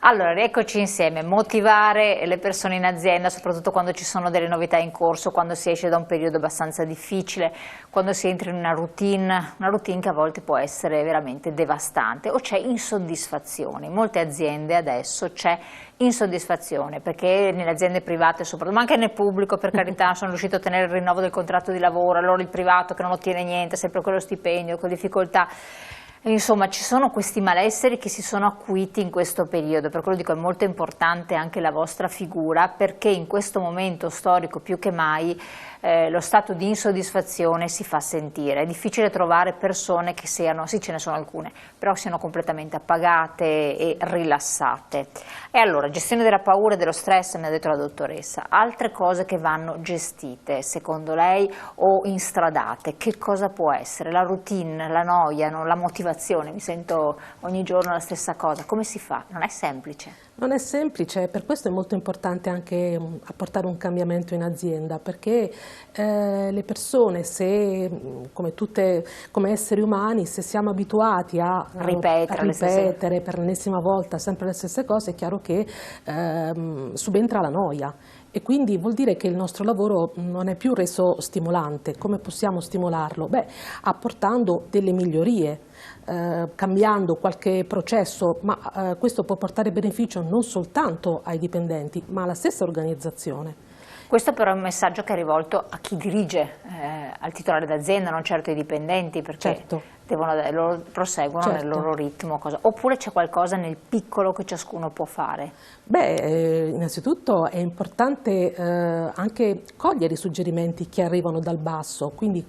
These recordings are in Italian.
Allora, rieccoci insieme, motivare le persone in azienda, soprattutto quando ci sono delle novità in corso, quando si esce da un periodo abbastanza difficile, quando si entra in una routine che a volte può essere veramente devastante, o c'è insoddisfazione. In molte aziende adesso c'è insoddisfazione, perché nelle aziende private soprattutto, ma anche nel pubblico, per carità, sono riuscito a ottenere il rinnovo del contratto di lavoro, allora il privato che non ottiene niente, sempre quello stipendio, con difficoltà. Insomma, ci sono questi malesseri che si sono acuiti in questo periodo, per quello dico è molto importante anche la vostra figura, perché in questo momento storico più che mai lo stato di insoddisfazione si fa sentire. È difficile trovare persone che siano, sì ce ne sono alcune, però siano completamente appagate e rilassate. E allora, gestione della paura e dello stress, mi ha detto la dottoressa, altre cose che vanno gestite secondo lei o instradate, che cosa può essere? La routine, la noia, la motivazione, mi sento ogni giorno la stessa cosa, come si fa? Non è semplice. Non è semplice, per questo è molto importante anche apportare un cambiamento in azienda, perché le persone, se come esseri umani, se siamo abituati a ripetere per l'ennesima volta sempre le stesse cose, è chiaro che subentra la noia. E quindi vuol dire che il nostro lavoro non è più reso stimolante. Come possiamo stimolarlo? Beh, apportando delle migliorie, cambiando qualche processo, ma questo può portare beneficio non soltanto ai dipendenti, ma alla stessa organizzazione. Questo però è un messaggio che è rivolto a chi dirige, al titolare d'azienda, non certo ai dipendenti, perché loro proseguono nel loro ritmo. Oppure c'è qualcosa nel piccolo che ciascuno può fare? Beh, innanzitutto è importante anche cogliere i suggerimenti che arrivano dal basso, quindi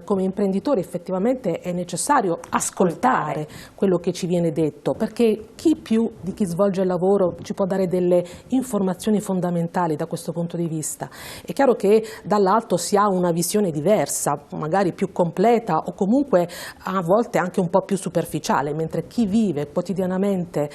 come imprenditori effettivamente è necessario ascoltare quello che ci viene detto, perché chi più di chi svolge il lavoro ci può dare delle informazioni fondamentali da questo punto di vista. È chiaro che dall'alto si ha una visione diversa, magari più completa o comunque a volte anche un po' più superficiale, mentre chi vive quotidianamente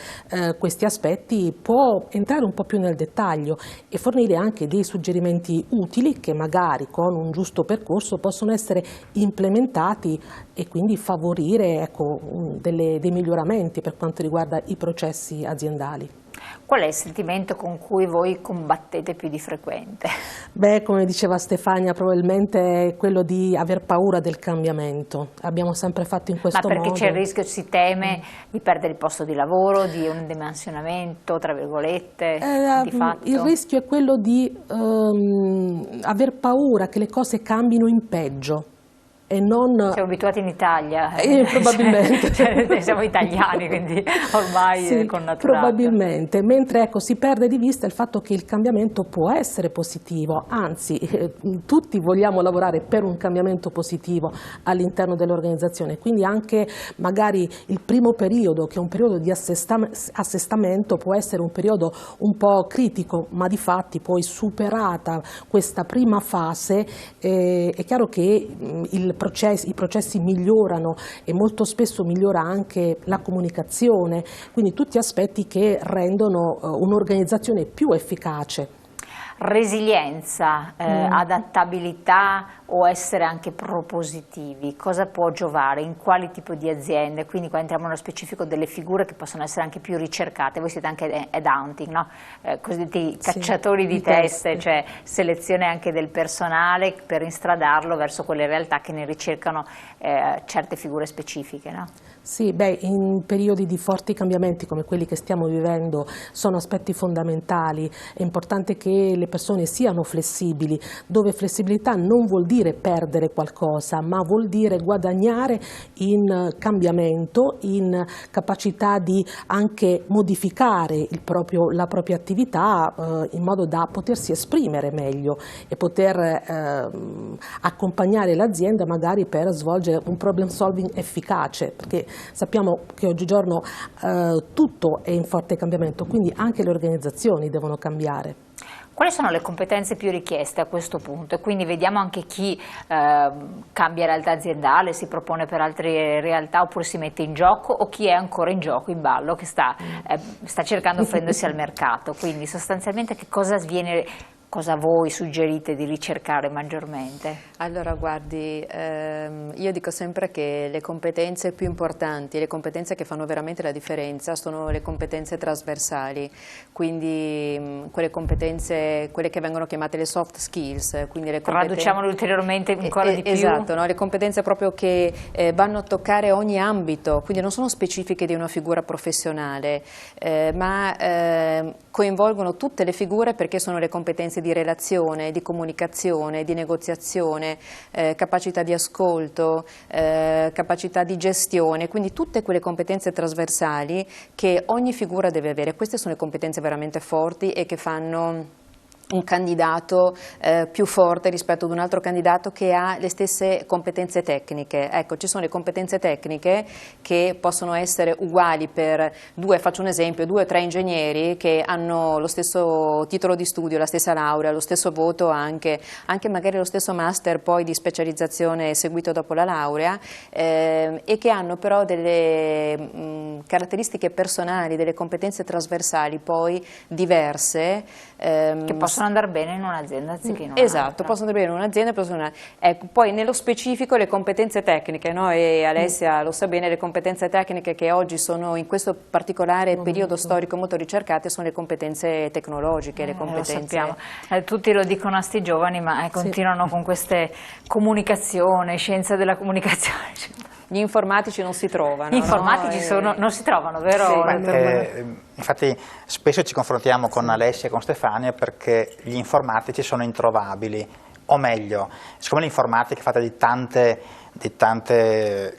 questi aspetti può entrare un po' più nel dettaglio e fornire anche dei suggerimenti utili che magari con un giusto percorso possono essere implementati e quindi favorire dei miglioramenti per quanto riguarda i processi aziendali. Qual è il sentimento con cui voi combattete più di frequente? Beh, come diceva Stefania, probabilmente è quello di aver paura del cambiamento. Abbiamo sempre fatto in questo modo. Ma perché c'è il rischio, si teme di perdere il posto di lavoro, di un dimensionamento, tra virgolette, di fatto? Il rischio è quello di aver paura che le cose cambino in peggio. E non... Siamo abituati in Italia, probabilmente. Siamo italiani, quindi ormai sì, è connaturato. Probabilmente, mentre si perde di vista il fatto che il cambiamento può essere positivo, anzi tutti vogliamo lavorare per un cambiamento positivo all'interno dell'organizzazione, quindi anche magari il primo periodo, che è un periodo di assestamento, può essere un periodo un po' critico, ma di fatti poi superata questa prima fase è chiaro che i processi migliorano e molto spesso migliora anche la comunicazione, quindi tutti aspetti che rendono un'organizzazione più efficace. Resilienza, adattabilità o essere anche proposititivi, cosa può giovare, in quali tipo di aziende? Quindi qua entriamo nello specifico delle figure che possono essere anche più ricercate, voi siete anche headhunting, no? Cosiddetti cacciatori di teste, cioè selezione anche del personale per instradarlo verso quelle realtà che ne ricercano certe figure specifiche, no? Sì, beh, in periodi di forti cambiamenti come quelli che stiamo vivendo sono aspetti fondamentali, è importante che le persone siano flessibili, dove flessibilità non vuol dire perdere qualcosa, ma vuol dire guadagnare in cambiamento, in capacità di anche modificare la propria attività in modo da potersi esprimere meglio e poter accompagnare l'azienda magari per svolgere un problem solving efficace, perché sappiamo che oggigiorno tutto è in forte cambiamento, quindi anche le organizzazioni devono cambiare. Quali sono le competenze più richieste a questo punto? E quindi vediamo anche chi cambia realtà aziendale, si propone per altre realtà oppure si mette in gioco, o chi è ancora in gioco, in ballo, che sta cercando di offendersi al mercato. Quindi sostanzialmente che cosa cosa voi suggerite di ricercare maggiormente? Allora guardi, io dico sempre che le competenze più importanti, le competenze che fanno veramente la differenza sono le competenze trasversali, quindi quelle competenze, quelle che vengono chiamate le soft skills, quindi le traduciamole ulteriormente ancora di più. Esatto, no? Le competenze proprio che vanno a toccare ogni ambito, quindi non sono specifiche di una figura professionale, ma coinvolgono tutte le figure, perché sono le competenze di relazione, di comunicazione, di negoziazione, capacità di ascolto, capacità di gestione, quindi tutte quelle competenze trasversali che ogni figura deve avere. Queste sono le competenze veramente forti e che fanno un candidato più forte rispetto ad un altro candidato che ha le stesse competenze tecniche. Ecco, ci sono le competenze tecniche che possono essere uguali per faccio un esempio, 2 o 3 ingegneri che hanno lo stesso titolo di studio, la stessa laurea, lo stesso voto, anche magari lo stesso master poi di specializzazione seguito dopo la laurea, e che hanno però delle caratteristiche personali, delle competenze trasversali poi diverse, che possono andare bene in un'azienda anziché in un'altra. Esatto, possono andare bene in un'azienda, ecco, poi nello specifico le competenze tecniche, no? E Alessia lo sa bene, le competenze tecniche che oggi sono in questo particolare periodo storico molto ricercate sono le competenze tecnologiche, le competenze... Lo sappiamo, tutti lo dicono a sti giovani, ma continuano con queste comunicazione, scienza della comunicazione. Gli informatici non si trovano. Gli informatici non si trovano, vero? Sì, infatti spesso ci confrontiamo con Alessia e con Stefania perché gli informatici sono introvabili, o meglio, siccome l'informatica è fatta di tante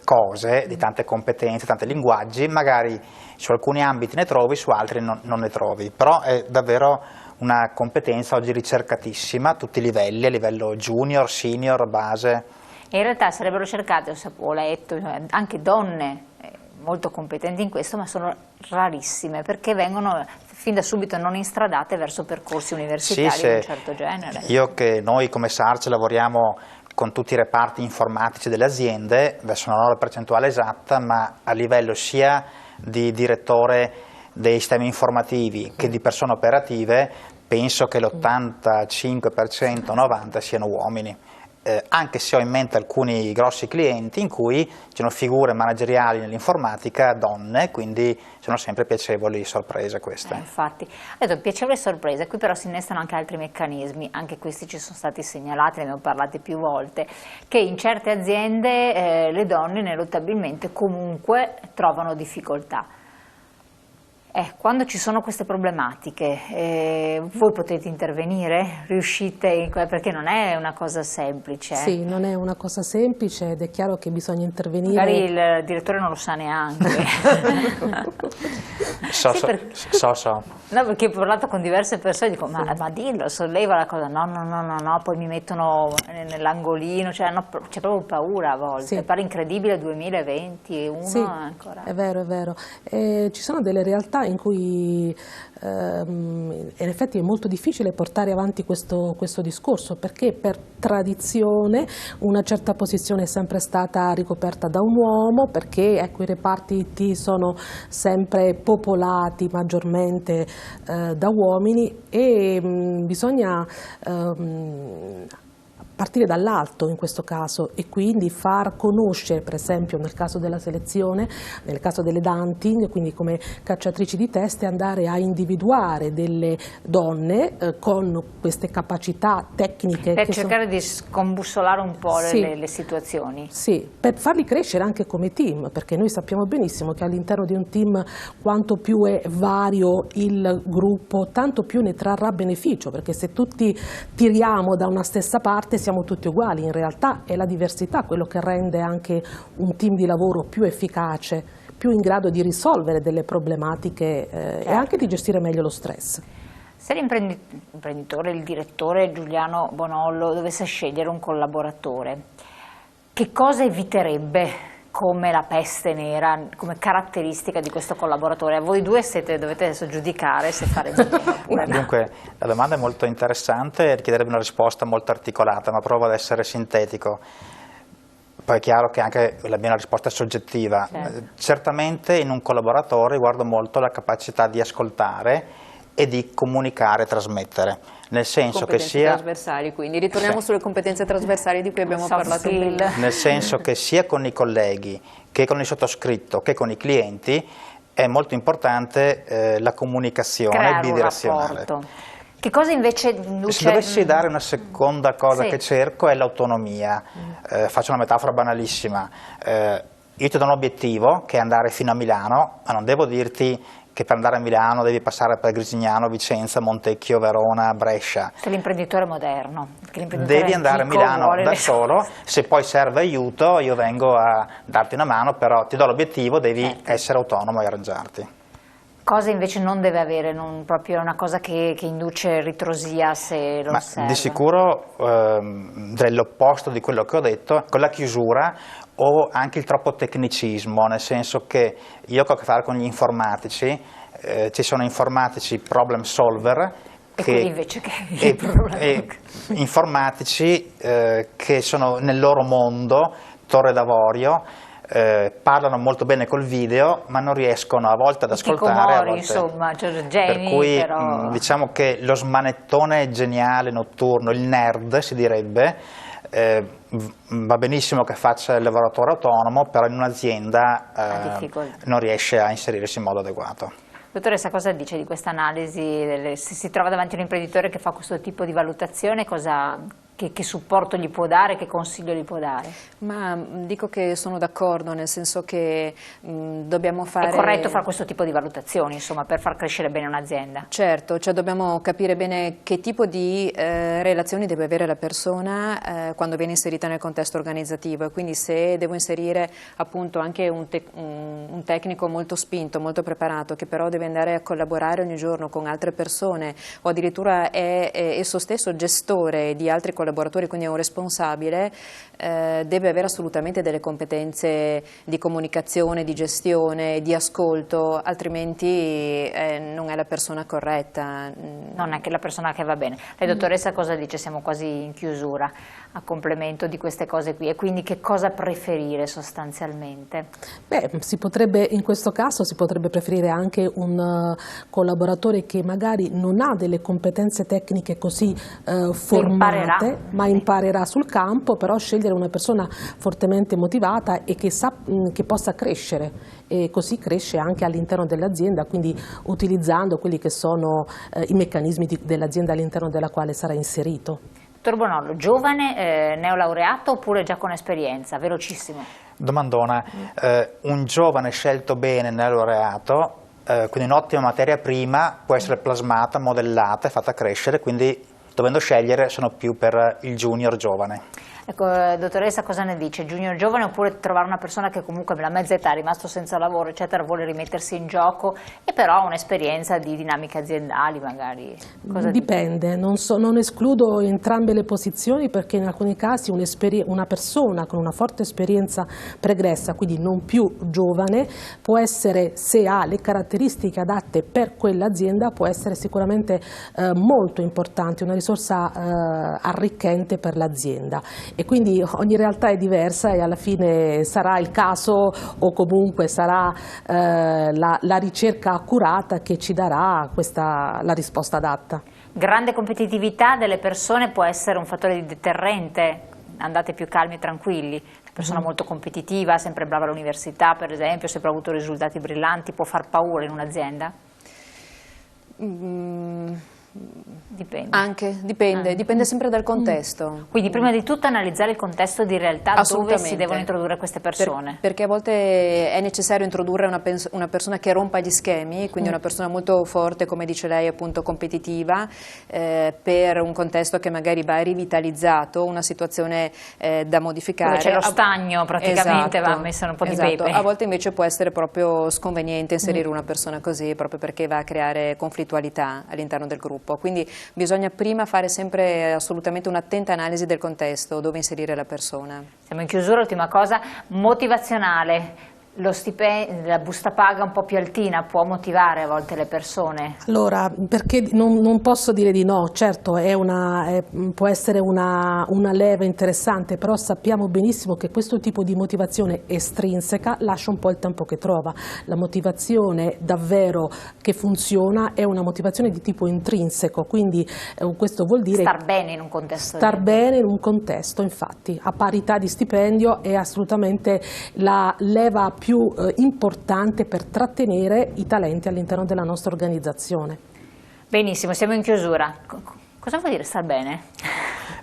cose, di tante competenze, tanti linguaggi, magari su alcuni ambiti ne trovi, su altri non ne trovi, però è davvero una competenza oggi ricercatissima a tutti i livelli, a livello junior, senior, base. E in realtà sarebbero cercate, ho letto, anche donne molto competenti in questo, ma sono rarissime perché vengono fin da subito non instradate verso percorsi universitari di un certo genere. Noi come SARC lavoriamo con tutti i reparti informatici delle aziende, adesso non ho la percentuale esatta, ma a livello sia di direttore dei sistemi informativi che di persone operative, penso che l'85%, 90% siano uomini. Anche se ho in mente alcuni grossi clienti in cui ci sono figure manageriali nell'informatica donne, quindi sono sempre piacevoli sorprese queste. Infatti, ho detto piacevole sorprese, qui però si innestano anche altri meccanismi, anche questi ci sono stati segnalati, ne abbiamo parlato più volte, che in certe aziende le donne ineluttabilmente comunque trovano difficoltà. Quando ci sono queste problematiche, voi potete intervenire? Riuscite? Perché non è una cosa semplice. Sì, non è una cosa semplice ed è chiaro che bisogna intervenire. Magari il direttore non lo sa neanche. So. No, perché ho parlato con diverse persone e dico, ma dillo, solleva la cosa. No, poi mi mettono nell'angolino, c'è proprio paura a volte. Sì. Pare incredibile 2021 sì, ancora. È vero. Ci sono delle realtà in cui in effetti è molto difficile portare avanti questo discorso, perché per tradizione una certa posizione è sempre stata ricoperta da un uomo, perché ecco, i reparti IT sono sempre popolati maggiormente da uomini e bisogna partire dall'alto in questo caso e quindi far conoscere, per esempio nel caso della selezione, nel caso delle hunting, quindi come cacciatrici di teste, andare a individuare delle donne con queste capacità tecniche. Per cercare di scombussolare un po' le situazioni. Sì, per farli crescere anche come team, perché noi sappiamo benissimo che all'interno di un team quanto più è vario il gruppo, tanto più ne trarrà beneficio, perché se tutti tiriamo da una stessa parte siamo tutti uguali, in realtà è la diversità quello che rende anche un team di lavoro più efficace, più in grado di risolvere delle problematiche e anche di gestire meglio lo stress. Se l'imprenditore, il direttore Giuliano Bonollo dovesse scegliere un collaboratore, che cosa eviterebbe come la peste nera, come caratteristica di questo collaboratore? A voi due dovete adesso giudicare se fare bene oppure no. Dunque, la domanda è molto interessante e richiederebbe una risposta molto articolata, ma provo ad essere sintetico. Poi è chiaro che anche la mia risposta è soggettiva. Certo. Certamente in un collaboratore guardo molto la capacità di ascoltare e di comunicare e trasmettere, nel senso che Competenze sia... trasversali, quindi ritorniamo Sì. sulle competenze trasversali di cui abbiamo Soft parlato skill. prima. Nel senso che sia con i colleghi che con il sottoscritto che con i clienti è molto importante la comunicazione Creare un bidirezionale. rapporto. Che cosa invece Se induce... dovessi dare una seconda cosa Sì. che cerco è l'autonomia. Faccio una metafora banalissima. Io ti do un obiettivo che è andare fino a Milano, ma non devo dirti che per andare a Milano devi passare per Grisignano, Vicenza, Montecchio, Verona, Brescia. Sei l'imprenditore moderno. Perché l'imprenditore Devi andare a antico Milano vuole da le- solo, se poi serve aiuto io vengo a darti una mano, però ti do l'obiettivo, devi Certo. essere autonomo e arrangiarti. Cosa invece non deve avere, non proprio una cosa che induce ritrosia se lo Ma osserva. di sicuro dell'opposto di quello che ho detto, con la chiusura o anche il troppo tecnicismo, nel senso che io ho a che fare con gli informatici, ci sono informatici problem solver E quelli invece che il problema. e informatici che sono nel loro mondo, torre d'avorio, parlano molto bene col video ma non riescono a volte ad ascoltare, a Hikikomori, volte... insomma, cioè Per geni, cui però... diciamo che lo smanettone geniale notturno, il nerd si direbbe, va benissimo che faccia il lavoratore autonomo, però in un'azienda difficoltà. non riesce a inserirsi in modo adeguato. Dottoressa, cosa dice di questa analisi? Se si trova davanti a un imprenditore che fa questo tipo di valutazione, che supporto gli può dare, che consiglio gli può dare? Ma dico che sono d'accordo, nel senso che dobbiamo fare... È corretto fare questo tipo di valutazioni, insomma, per far crescere bene un'azienda? Certo, cioè dobbiamo capire bene che tipo di relazioni deve avere la persona quando viene inserita nel contesto organizzativo, e quindi se devo inserire appunto anche un tecnico molto spinto, molto preparato, che però deve andare a collaborare ogni giorno con altre persone, o addirittura è esso stesso gestore di altri collaboratori, quindi è un responsabile, deve avere assolutamente delle competenze di comunicazione, di gestione, di ascolto, altrimenti non è la persona corretta. Non è che la persona che va bene. Lei, dottoressa, cosa dice? Siamo quasi in chiusura, a complemento di queste cose qui, e quindi che cosa preferire sostanzialmente? Beh, in questo caso si potrebbe preferire anche un collaboratore che magari non ha delle competenze tecniche così formate, ma imparerà sul campo, però scegliere una persona fortemente motivata e che possa crescere, e così cresce anche all'interno dell'azienda, quindi utilizzando quelli che sono i meccanismi dell'azienda all'interno della quale sarà inserito. Dottor Bonollo, giovane, neolaureato oppure già con esperienza? Velocissimo. Domandona, un giovane scelto bene nel laureato, quindi un'ottima materia prima, può essere plasmata, modellata e fatta crescere, quindi dovendo scegliere sono più per il junior giovane. Ecco, dottoressa, cosa ne dice? Junior giovane oppure trovare una persona che comunque nella mezza età è rimasto senza lavoro, eccetera, vuole rimettersi in gioco e però ha un'esperienza di dinamiche aziendali magari? Cosa Dipende, non escludo entrambe le posizioni, perché in alcuni casi una persona con una forte esperienza pregressa, quindi non più giovane, può essere, se ha le caratteristiche adatte per quell'azienda, può essere sicuramente molto importante, una risorsa arricchente per l'azienda. E quindi ogni realtà è diversa e alla fine sarà il caso o comunque sarà la ricerca accurata che ci darà la risposta adatta. Grande competitività delle persone può essere un fattore di deterrente? Andate più calmi e tranquilli. Una persona molto competitiva, sempre brava all'università per esempio, sempre ha avuto risultati brillanti, può far paura in un'azienda? Dipende. Dipende sempre dal contesto. Quindi prima di tutto analizzare il contesto di realtà dove si devono introdurre queste persone. Perché a volte è necessario introdurre una persona che rompa gli schemi, quindi una persona molto forte, come dice lei, appunto competitiva, per un contesto che magari va rivitalizzato, una situazione da modificare. Dove c'è lo stagno praticamente, Esatto, va messa un po' di esatto. pepe. A volte invece può essere proprio sconveniente inserire una persona così, proprio perché va a creare conflittualità all'interno del gruppo. Quindi bisogna prima fare sempre assolutamente un'attenta analisi del contesto dove inserire la persona. Siamo in chiusura, ultima cosa, motivazionale. lo stipendio, la busta paga un po' più altina può motivare a volte le persone? Allora, perché non posso dire di no, certo può essere una leva interessante, però sappiamo benissimo che questo tipo di motivazione estrinseca lascia un po' il tempo che trova. La motivazione davvero che funziona è una motivazione di tipo intrinseco, quindi questo vuol dire star bene in un contesto. Star bene in un contesto, infatti, a parità di stipendio è assolutamente la leva più importante per trattenere i talenti all'interno della nostra organizzazione. Benissimo, siamo in chiusura. Cosa vuol dire star bene?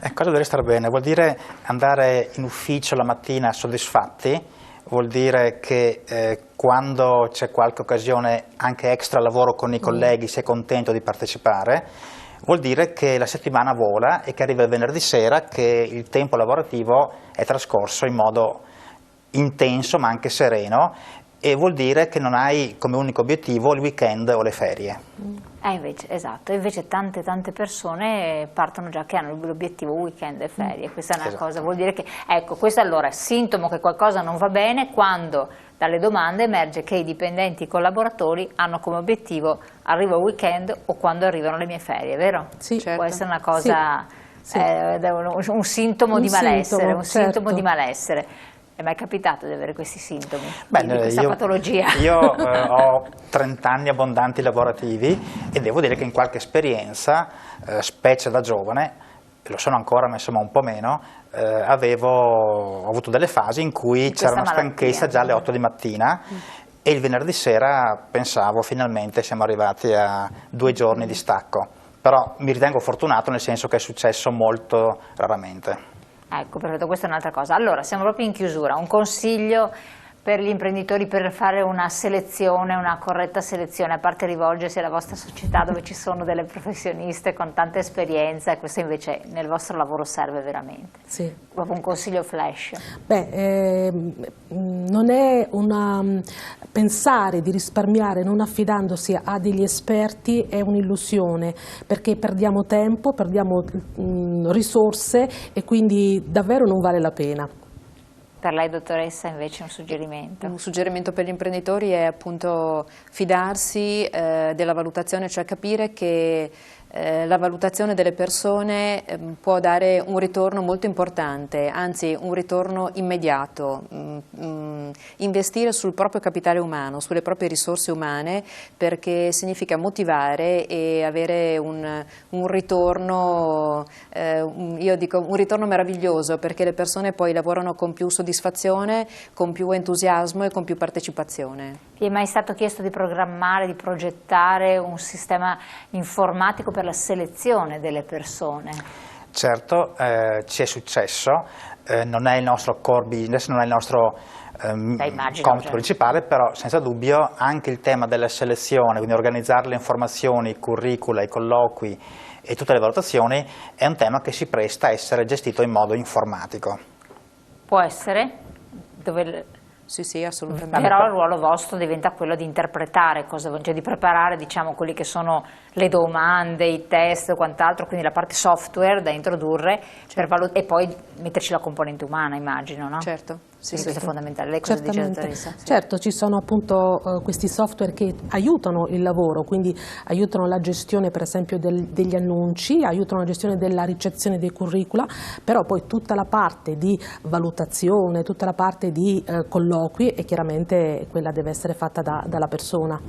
Cosa vuol dire star bene? Vuol dire andare in ufficio la mattina soddisfatti, vuol dire che quando c'è qualche occasione anche extra lavoro con i colleghi sei contento di partecipare, vuol dire che la settimana vola e che arriva il venerdì sera che il tempo lavorativo è trascorso in modo intenso ma anche sereno, e vuol dire che non hai come unico obiettivo il weekend o le ferie. Invece, esatto, invece tante persone partono già che hanno l'obiettivo weekend e ferie, questa è una cosa, vuol dire che, ecco, questo allora è sintomo che qualcosa non va bene quando dalle domande emerge che i dipendenti, i collaboratori hanno come obiettivo arrivo il weekend o quando arrivano le mie ferie, vero? Sì, può essere una cosa, sì. Un sintomo di malessere, un certo. sintomo di malessere. È mai capitato di avere questi sintomi, di questa patologia? Io ho 30 anni abbondanti lavorativi e devo dire che in qualche esperienza, specie da giovane, lo sono ancora ma insomma un po' meno, ho avuto delle fasi in cui c'era una stanchezza già alle 8 di mattina e il venerdì sera pensavo finalmente siamo arrivati a 2 giorni di stacco, però mi ritengo fortunato nel senso che è successo molto raramente. Ecco, perfetto, questa è un'altra cosa. Allora, siamo proprio in chiusura. Un consiglio per gli imprenditori per fare una selezione, una corretta selezione, a parte rivolgersi alla vostra società dove ci sono delle professioniste con tanta esperienza, e questo invece nel vostro lavoro serve veramente. Sì. Proprio un consiglio flash. Non è pensare di risparmiare non affidandosi a degli esperti è un'illusione, perché perdiamo tempo, perdiamo risorse e quindi davvero non vale la pena. Per lei, dottoressa, invece un suggerimento? Un suggerimento per gli imprenditori è appunto fidarsi della valutazione, cioè capire che la valutazione delle persone può dare un ritorno molto importante, anzi un ritorno immediato. Investire sul proprio capitale umano, sulle proprie risorse umane, perché significa motivare e avere un ritorno, io dico un ritorno meraviglioso, perché le persone poi lavorano con più soddisfazione, con più entusiasmo e con più partecipazione. Vi è mai stato chiesto di programmare, di progettare un sistema informatico per la selezione delle persone? Certo, ci è successo, non è il nostro core business, non è il nostro compito principale, però senza dubbio anche il tema della selezione, quindi organizzare le informazioni, i curricula, i colloqui e tutte le valutazioni è un tema che si presta a essere gestito in modo informatico. Può essere? Sì, assolutamente. Però il ruolo vostro diventa quello di interpretare, cioè di preparare, diciamo, quelli che sono le domande, i test e quant'altro, quindi la parte software da introdurre, certo, e poi metterci la componente umana, immagino, no? Certo. Sì, questo è fondamentale. Lei cosa dice, dottoressa? Certo, ci sono appunto questi software che aiutano il lavoro, quindi aiutano la gestione per esempio degli annunci, aiutano la gestione della ricezione dei curricula, però poi tutta la parte di valutazione, tutta la parte di colloqui, e chiaramente quella deve essere fatta dalla persona.